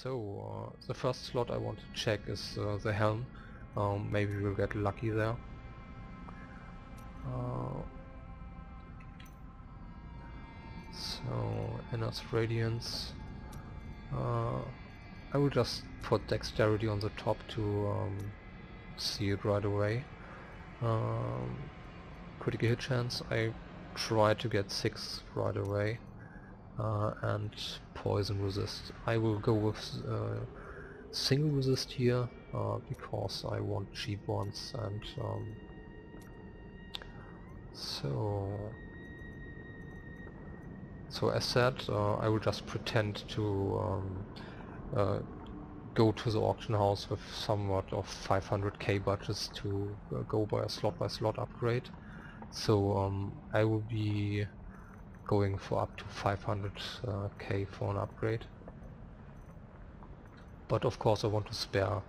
The first slot I want to check is the helm. Maybe we'll get lucky there. Inner's Radiance. I will just put Dexterity on the top to see it right away. Critical hit chance, I try to get 6 right away. And poison resist. I will go with single resist here because I want cheap ones, and so as said, I will just pretend to go to the auction house with somewhat of 500k budgets to go by slot upgrade. So I will be going for up to 500k for an upgrade. But of course I want to spare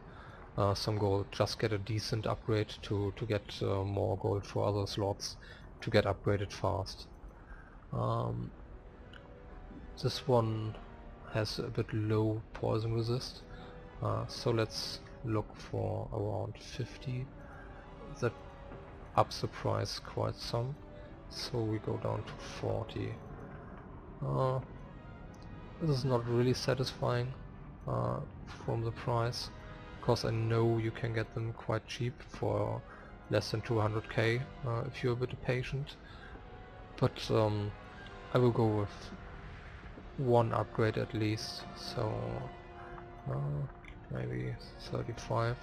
some gold, just get a decent upgrade to get more gold for other slots to get upgraded fast. This one has a bit low poison resist, so let's look for around 50. That ups the price quite some, so we go down to 40. This is not really satisfying from the price, because I know you can get them quite cheap for less than 200k if you're a bit patient. But I will go with one upgrade at least, so maybe 35.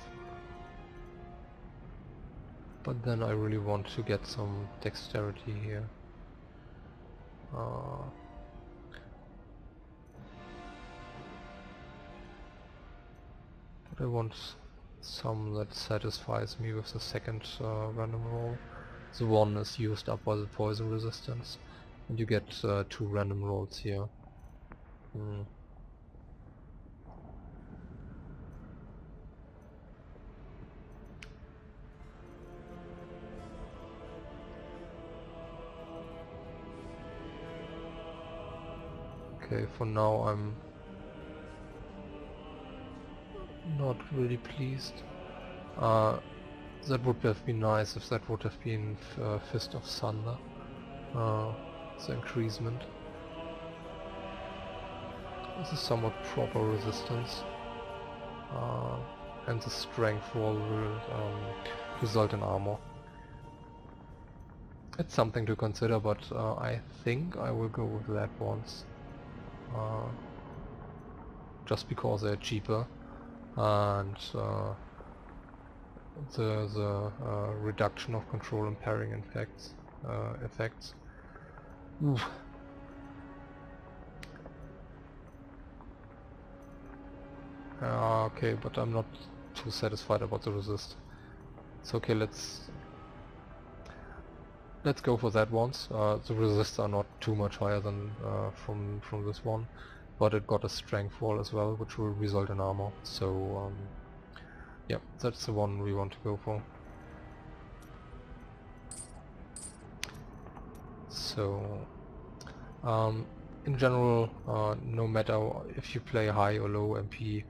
But then I really want to get some dexterity here. But I want some that satisfies me with the second random roll. The one is used up by the poison resistance, and you get 2 random rolls here. Okay, for now I'm not really pleased. That would have been nice if that would have been Fist of Thunder, the increasement. This is somewhat proper resistance, and the strength roll will result in armor. It's something to consider, but I think I will go with that once. Just because they're cheaper, and the reduction of control and parrying effects. Oof. Okay, but I'm not too satisfied about the resist. It's okay, let's go for that once. The resists are not too much higher than from this one, but it got a strength roll as well, which will result in armor. So yeah, that's the one we want to go for. So in general, no matter if you play high or low MP,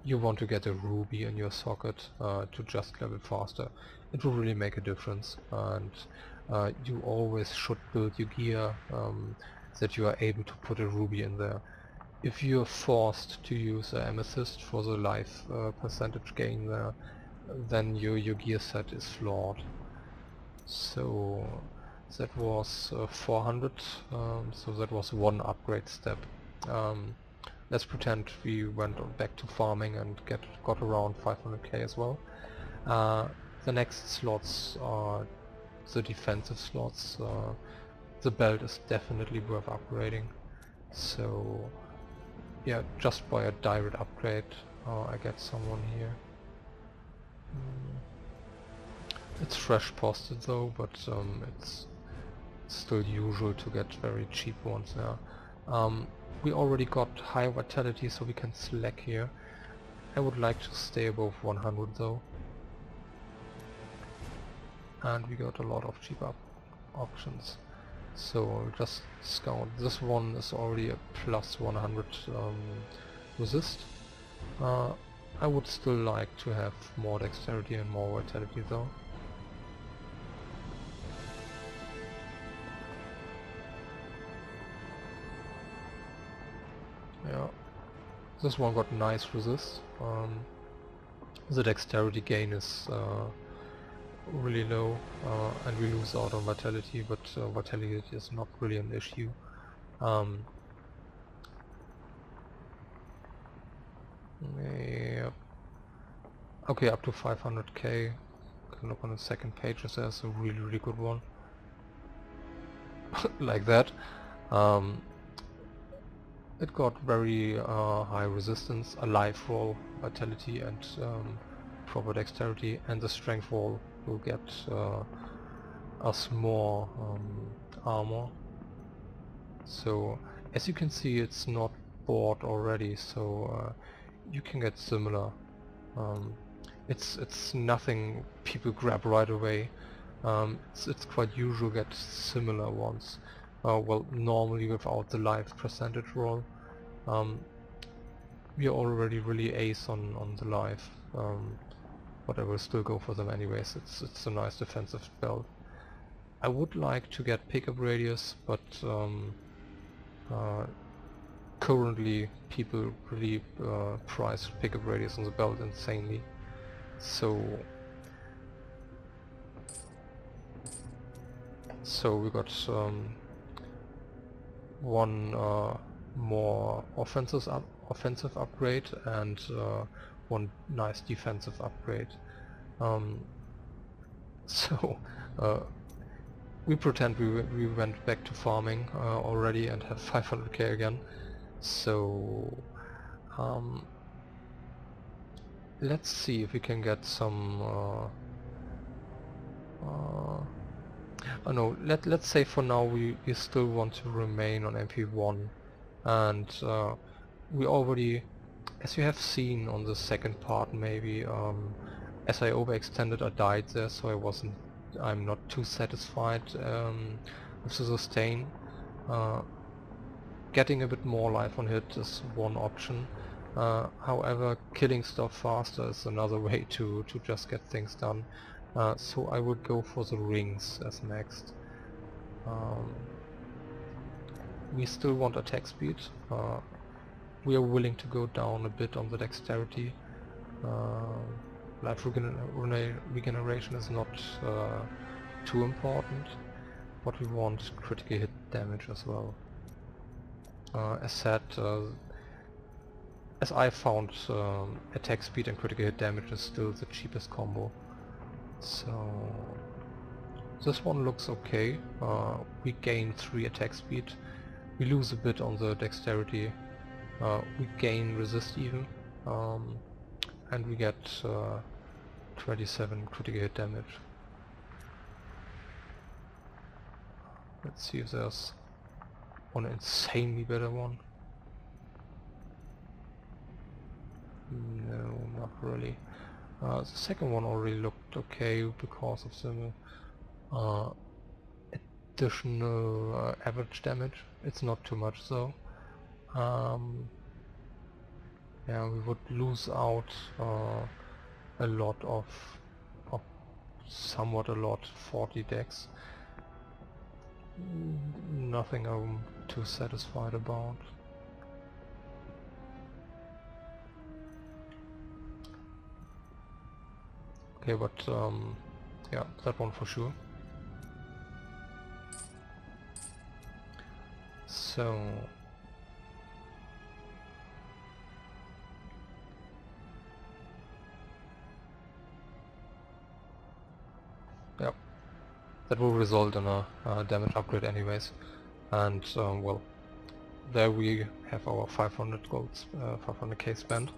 you want to get a ruby in your socket to just level faster. It will really make a difference, and you always should build your gear that you are able to put a ruby in there. If you're forced to use an amethyst for the life percentage gain there, then your gear set is flawed. So that was 400, so that was one upgrade step. Let's pretend we went back to farming and got around 500k as well. The next slots are the defensive slots. The belt is definitely worth upgrading. So yeah, just by a direct upgrade I get someone here. It's fresh posted though, but it's still usual to get very cheap ones now. We already got high vitality, so we can slack here. I would like to stay above 100 though. And we got a lot of cheap options. So just scout. This one is already a plus 100 resist. I would still like to have more dexterity and more vitality though. Yeah, this one got nice resist. The dexterity gain is really low, and we lose out on vitality, but vitality is not really an issue. Yeah. Okay, up to 500k. Can look on the second page, there's a really good one. Like that. It got very high resistance, a life roll, vitality and proper dexterity, and the strength roll will get us more armor. So as you can see, it's not bought already, so you can get similar. It's nothing people grab right away. It's quite usual to get similar ones. Well, normally without the life percentage roll. We are already really ace on the life, but I will still go for them anyways. It's a nice defensive spell. I would like to get pickup radius, but currently people really price pickup radius on the belt insanely. So we got one more offensive upgrade and one nice defensive upgrade. So we pretend we went back to farming already and have 500k again. So let's see if we can get some oh no, let's say for now we still want to remain on MP1, and we already, as you have seen on the second part maybe, as I overextended I died there, so I'm not too satisfied with the sustain. Getting a bit more life on hit is one option. However, killing stuff faster is another way to just get things done. So I would go for the rings as next. We still want attack speed. We are willing to go down a bit on the dexterity. Life regeneration is not too important, but we want critical hit damage as well. As said, as I found, attack speed and critical hit damage is still the cheapest combo. So this one looks okay. We gain 3 attack speed, we lose a bit on the dexterity, we gain resist even, and we get 27 critical hit damage. Let's see if there's one insanely better one. No, not really. The second one already looked okay because of the additional average damage. It's not too much though. Yeah, we would lose out a lot of somewhat a lot, 40 dex. Nothing I'm too satisfied about. Okay, but yeah, that one for sure. So yeah, that will result in a damage upgrade anyways, and well, there we have our 500 gold, 500k spent.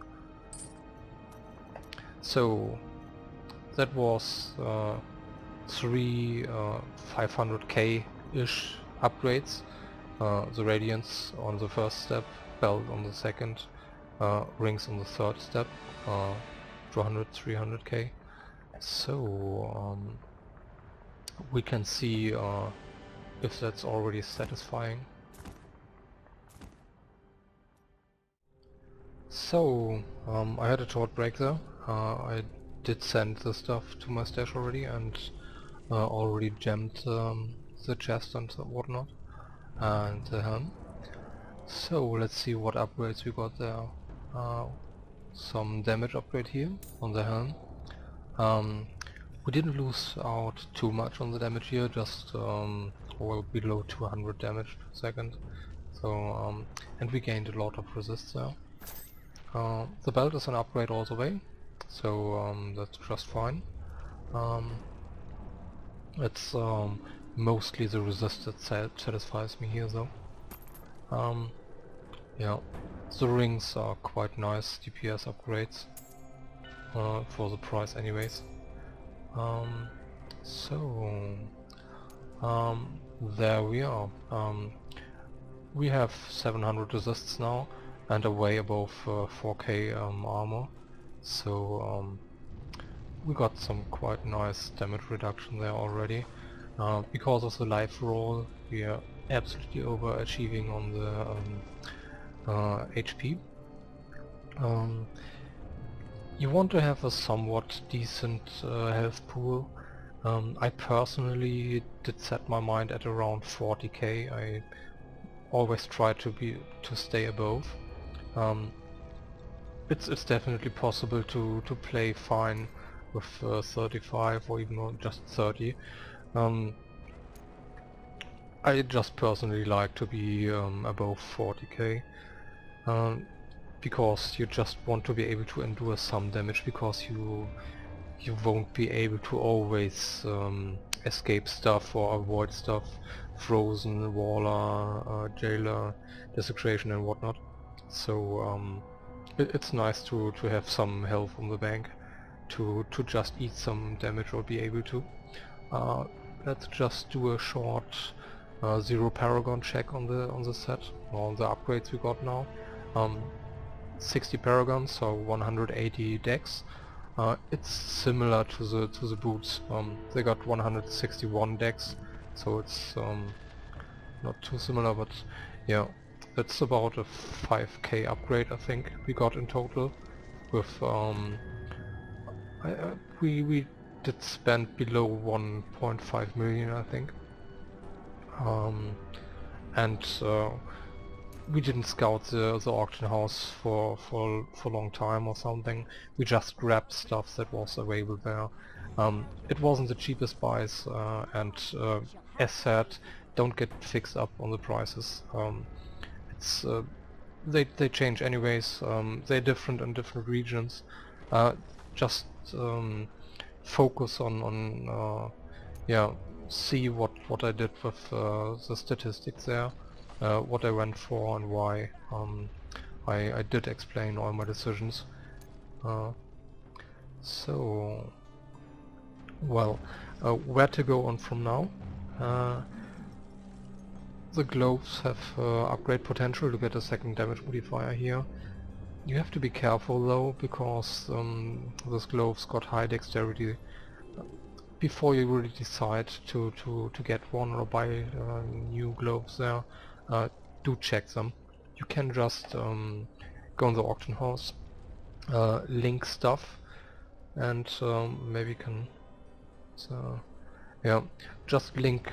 So that was 3 500k-ish upgrades. The radiance on the first step, belt on the second, rings on the third step, 200, 300k. So we can see if that's already satisfying. So, I had a short break there. I did send the stuff to my stash already and already gemmed the chest and whatnot and the helm. So let's see what upgrades we got there. Some damage upgrade here on the helm. We didn't lose out too much on the damage here, just well below 200 damage per second. So and we gained a lot of resist there. The belt is an upgrade all the way, so that's just fine. It's mostly the resist that satisfies me here though. Yeah, the rings are quite nice DPS upgrades for the price anyways. There we are. We have 700 resists now and a way above 4k armor, so we got some quite nice damage reduction there already. Because of the life roll, we are absolutely overachieving on the HP. You want to have a somewhat decent health pool. I personally did set my mind at around 40k. I always try to stay above. It's definitely possible to play fine with 35 or even just 30. I just personally like to be above 40k, because you just want to be able to endure some damage, because you won't be able to always escape stuff or avoid stuff, frozen, waller, jailer, desecration and whatnot. So it's nice to have some health on the bank to just eat some damage or be able to. Let's just do a short 0 paragon check on the set, on the upgrades we got now. 60 paragons, so 180 dex. It's similar to the boots. They got 161 dex, so it's not too similar, but yeah, it's about a 5k upgrade I think we got in total. With we did spend below 1.5 million I think, and we didn't scout the auction house for a long time or something. We just grabbed stuff that was available there. It wasn't the cheapest buys, and as said, don't get fixed up on the prices. It's they change anyways. They're different in different regions. Just focus on yeah, see what I did with the statistics there. What I went for and why. I did explain all my decisions. So, well, where to go on from now? The gloves have upgrade potential to get a second damage modifier here. You have to be careful though, because those gloves got high dexterity. Before you really decide to get one or buy new gloves there, do check them. You can just go in the auction house, link stuff, and maybe you can, yeah, just link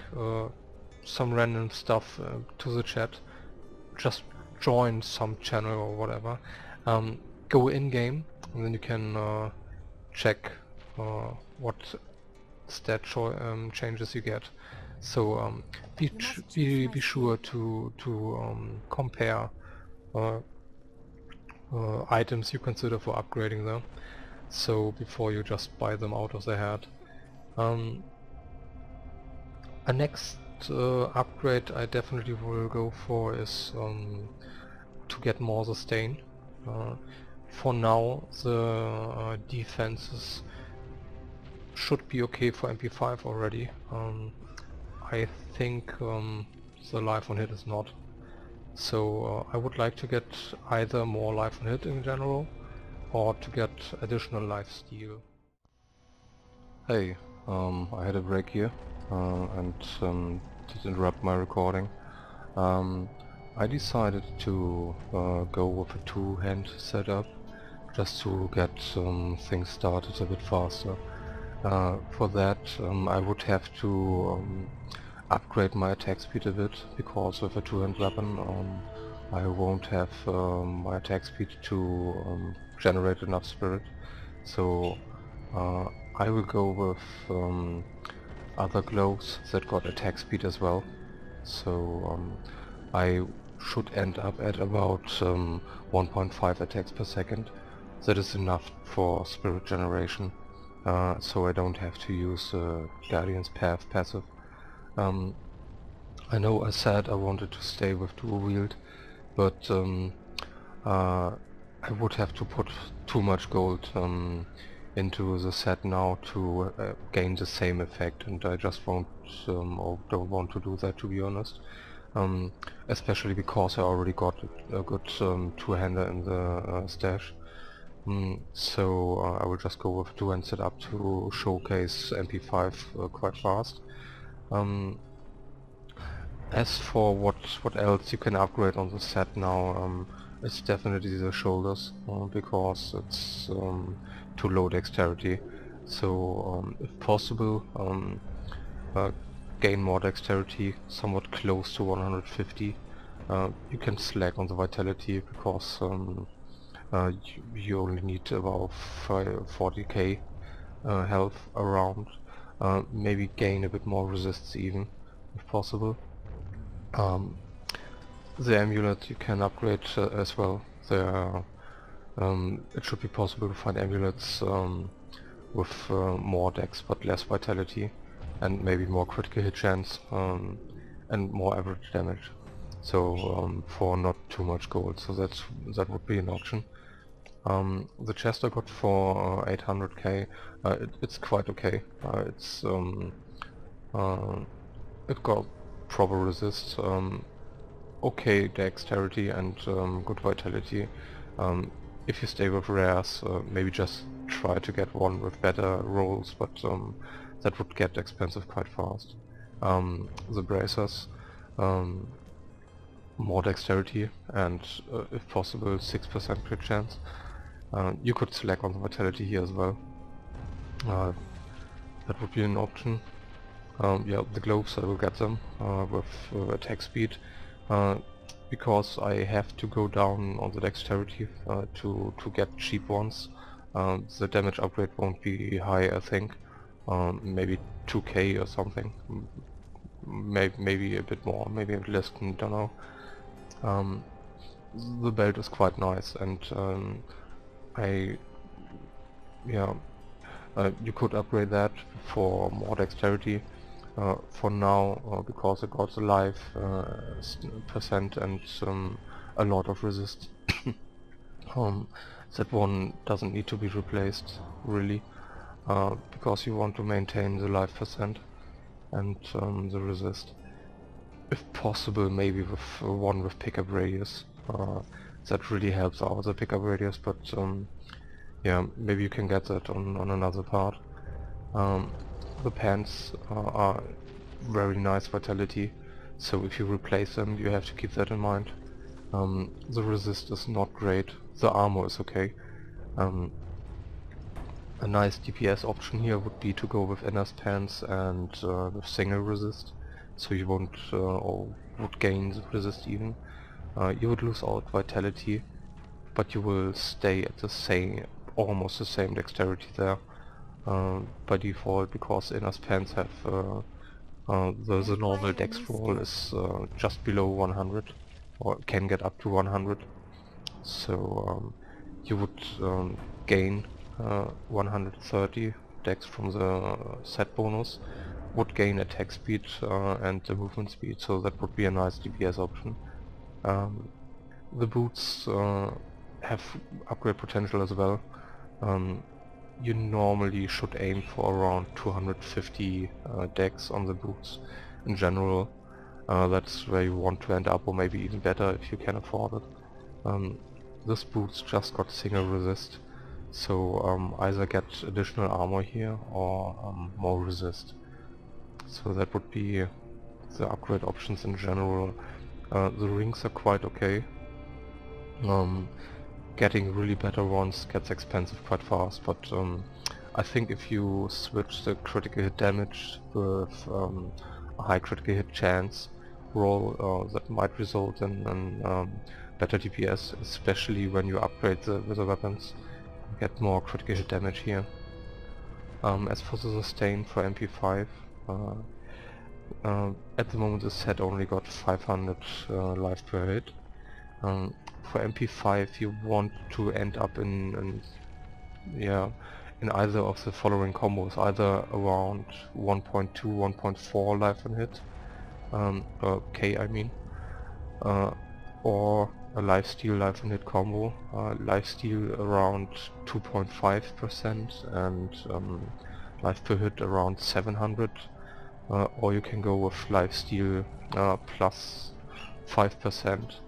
some random stuff to the chat. Just join some channel or whatever. Go in game, and then you can check what stat changes you get. So be sure to compare items you consider for upgrading them, so before you just buy them out of the hat. A next upgrade I definitely will go for is to get more sustain. For now the defenses should be okay for MP5 already. I think the life on hit is not. So I would like to get either more life on hit in general, or to get additional life steal. Hey, I had a break here, and did interrupt my recording. I decided to go with a two-hand setup just to get things started a bit faster. For that I would have to upgrade my attack speed a bit, because with a two-hand weapon I won't have my attack speed to generate enough spirit. So I will go with other gloves that got attack speed as well. So I should end up at about 1.5 attacks per second. That is enough for spirit generation, so I don't have to use Guardian's Path passive. I know I said I wanted to stay with dual wield, but I would have to put too much gold into the set now to gain the same effect, and I just won't or don't want to do that, to be honest. Especially because I already got a good two-hander in the stash. So I will just go with two-hand setup to showcase MP5 quite fast. As for what else you can upgrade on the set now, it's definitely the shoulders, because it's too low dexterity. So if possible, gain more dexterity, somewhat close to 150. You can slack on the vitality, because you only need about 40k health around. Maybe gain a bit more resists even, if possible. The amulet you can upgrade as well. It should be possible to find amulets with more dex but less vitality, and maybe more critical hit chance, and more average damage. So for not too much gold, so that would be an option. The chest I got for 800k, it's quite okay. It got proper resist, okay dexterity, and good vitality. If you stay with rares, maybe just try to get one with better rolls, but that would get expensive quite fast. The bracers, more dexterity, and if possible 6% crit chance. You could select on the vitality here as well. That would be an option. Yeah, the gloves, I will get them with attack speed, because I have to go down on the dexterity to get cheap ones. The damage upgrade won't be high, I think. Maybe 2k or something. Maybe a bit more, maybe a bit less, don't know. The belt is quite nice, and you could upgrade that for more dexterity. For now, because I got the life percent and a lot of resist, that one doesn't need to be replaced really, because you want to maintain the life percent and the resist. If possible, maybe with one with pickup radius. That really helps out the pickup radius, but yeah, maybe you can get that on another part. The pants are very nice vitality, so if you replace them you have to keep that in mind. The resist is not great, the armor is okay. A nice DPS option here would be to go with Inner's pants and with single resist, so you won't or would gain the resist even. You would lose out vitality, but you will stay at the same, almost the same dexterity there by default, because Inner's pants have the normal dex roll is just below 100, or can get up to 100. So you would gain 130 dex from the set bonus, would gain attack speed and the movement speed, so that would be a nice DPS option. The boots have upgrade potential as well. You normally should aim for around 250 dex on the boots in general. That's where you want to end up, or maybe even better if you can afford it. This boots just got single resist, so either get additional armor here or more resist. So that would be the upgrade options in general. The rings are quite okay. Getting really better ones gets expensive quite fast, but I think if you switch the critical hit damage with a high critical hit chance roll, that might result in better DPS, especially when you upgrade the weapons. You get more critical hit damage here. As for the sustain for MP5, at the moment the set only got 500 life per hit. For MP5 you want to end up in either of the following combos, either around 1.2, 1.4 life and hit, K I mean, or a lifesteal life and hit combo, lifesteal around 2.5% and life per hit around 700, or you can go with lifesteal plus 5%.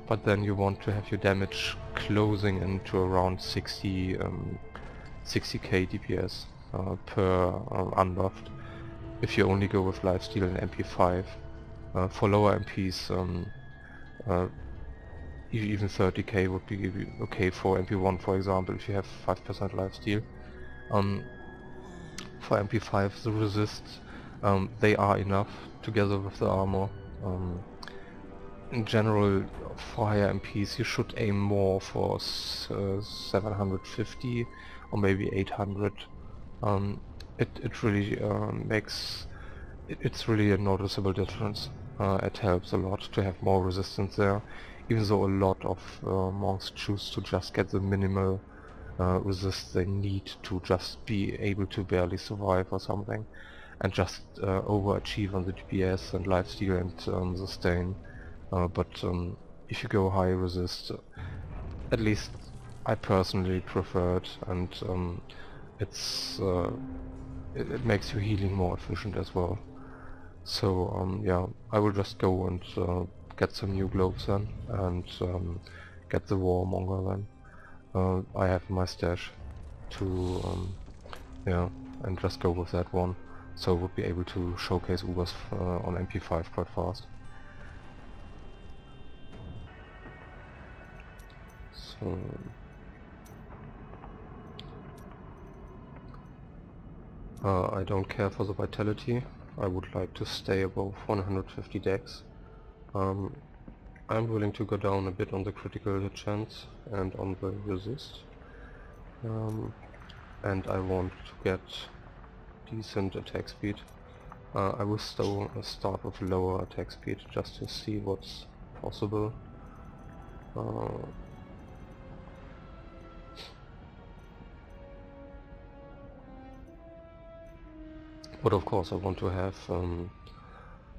But then you want to have your damage closing into around 60k DPS per unbuffed, if you only go with lifesteal and MP5. For lower MPs, even 30k would be okay for MP1, for example, if you have 5% lifesteal. For MP5 the resists, they are enough together with the armor. In general, for higher MPs you should aim more for 750 or maybe 800. It really makes... It's really a noticeable difference. It helps a lot to have more resistance there, even though a lot of monks choose to just get the minimal resist they need to just be able to barely survive or something, and just overachieve on the DPS and lifesteal and sustain. But if you go high resist, at least I personally prefer it, and it makes your healing more efficient as well. So yeah, I will just go and get some new globes then, and get the warmonger then. I have my stash to yeah, and just go with that one, so we'll be able to showcase Ubers on MP5 quite fast. So I don't care for the vitality. I would like to stay above 150 dex. I'm willing to go down a bit on the critical hit chance and on the resist. And I want to get decent attack speed. I will still start with lower attack speed just to see what's possible. But of course I want to have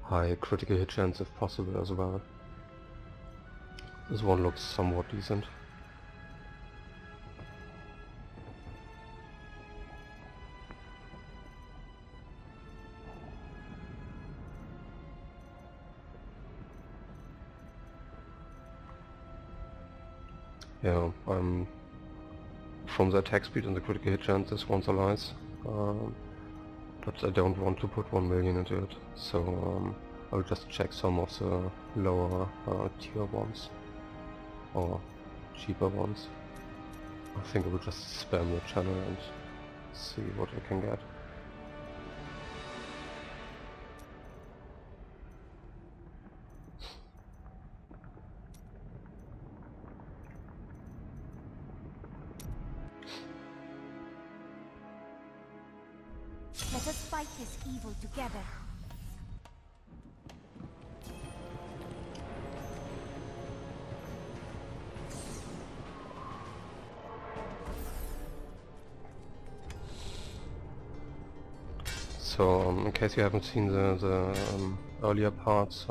high critical hit chance if possible as well. This one looks somewhat decent. Yeah, from the attack speed and the critical hit chance, this one's a nice. But I don't want to put 1 million into it, so I'll just check some of the lower tier ones, or cheaper ones. I think I will just spam the channel and see what I can get. Let us fight this evil together. So, in case you haven't seen the earlier parts,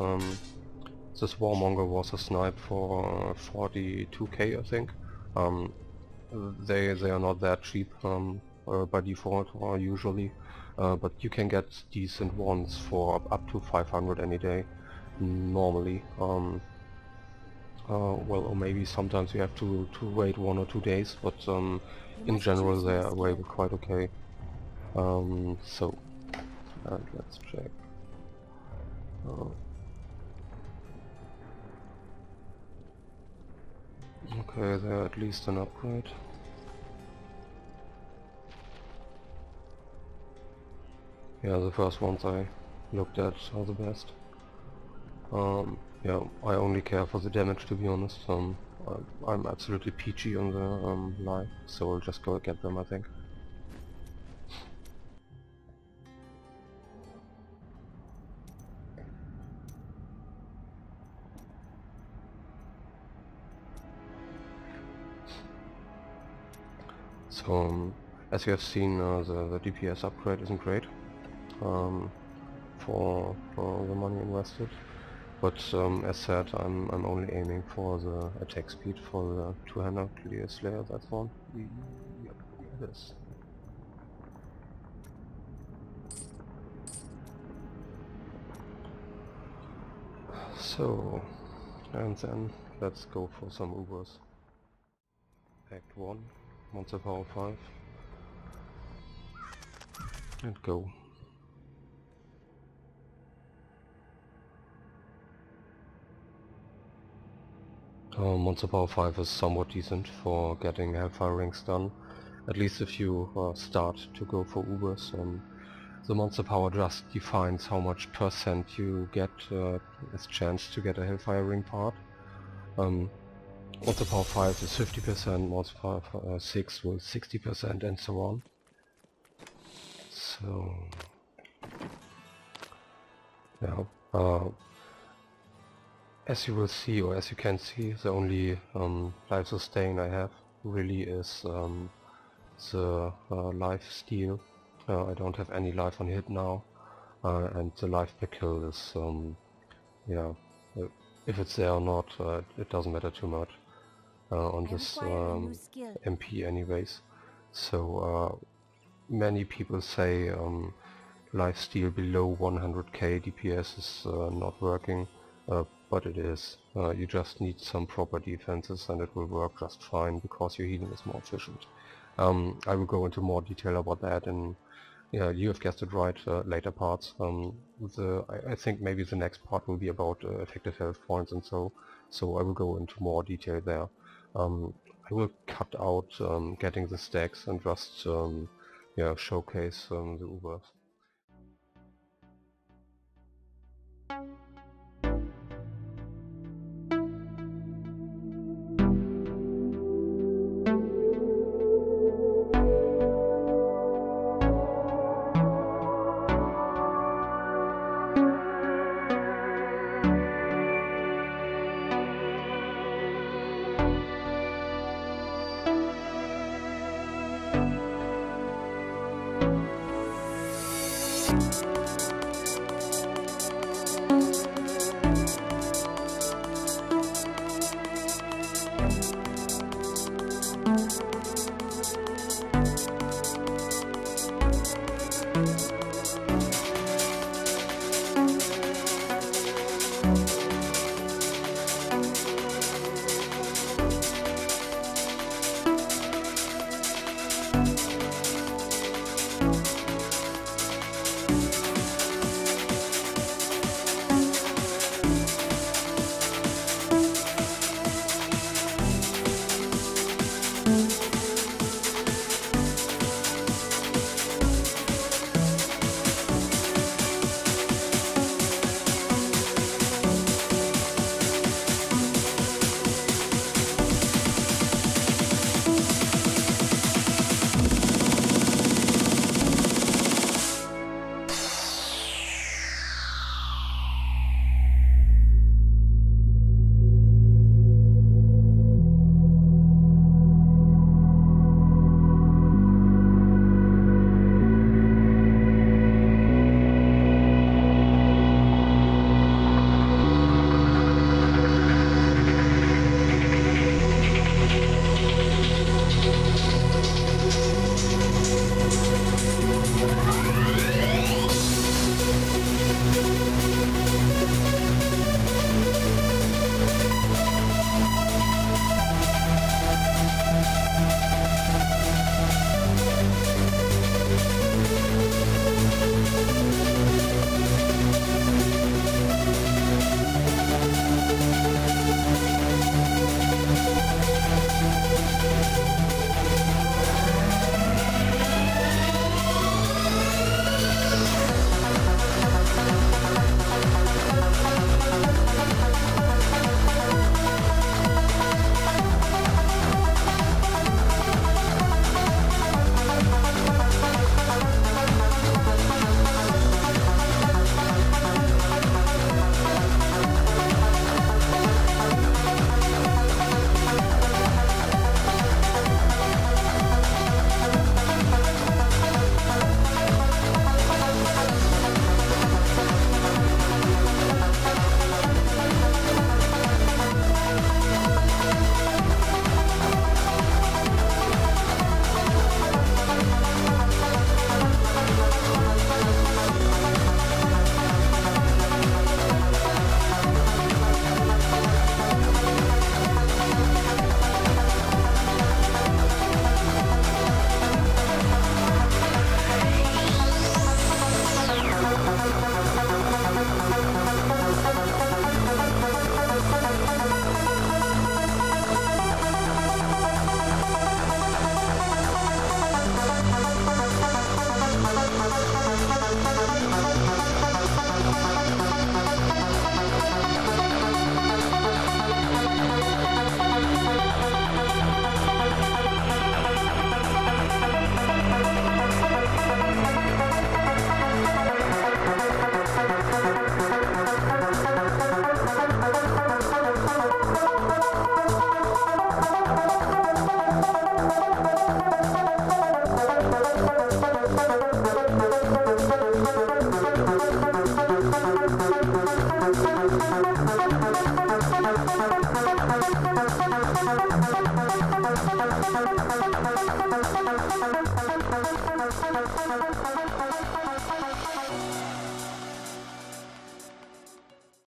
this warmonger was a snipe for 42k, I think. They are not that cheap by default or usually, but you can get decent ones for up to 500 any day normally. Well, or maybe sometimes you have to wait 1 or 2 days, but in general they are available quite okay. So let's check. Okay, they're at least an upgrade. Yeah, the first ones I looked at are the best. Yeah, I only care for the damage, to be honest. I'm absolutely peachy on the life, so I'll just go get them, I think. So, as you have seen, the DPS upgrade isn't great for the money invested. But as said, I'm only aiming for the attack speed for the two-hander clear slayer. That's one. Yep, it is. So, and then let's go for some Ubers. Act 1, Monster Power 5, and go. Monster Power 5 is somewhat decent for getting Hellfire rings done, at least if you start to go for Ubers. The Monster Power just defines how much percent you get as chance to get a Hellfire ring part. Monster Power 5 is 50%, Monster Power 6 will 60% and so on. So, yeah, as you will see, or as you can see, the only life sustain I have really is the life steal. I don't have any life on hit now, and the life per kill is, yeah, if it's there or not, it doesn't matter too much on this MP anyways. So many people say life steal below 100k DPS is not working, but it is. You just need some proper defenses and it will work just fine because your healing is more efficient. I will go into more detail about that in, yeah, you have guessed it right, later parts. I think maybe the next part will be about effective health points and so I will go into more detail there. I will cut out getting the stacks and just yeah, showcase the Ubers.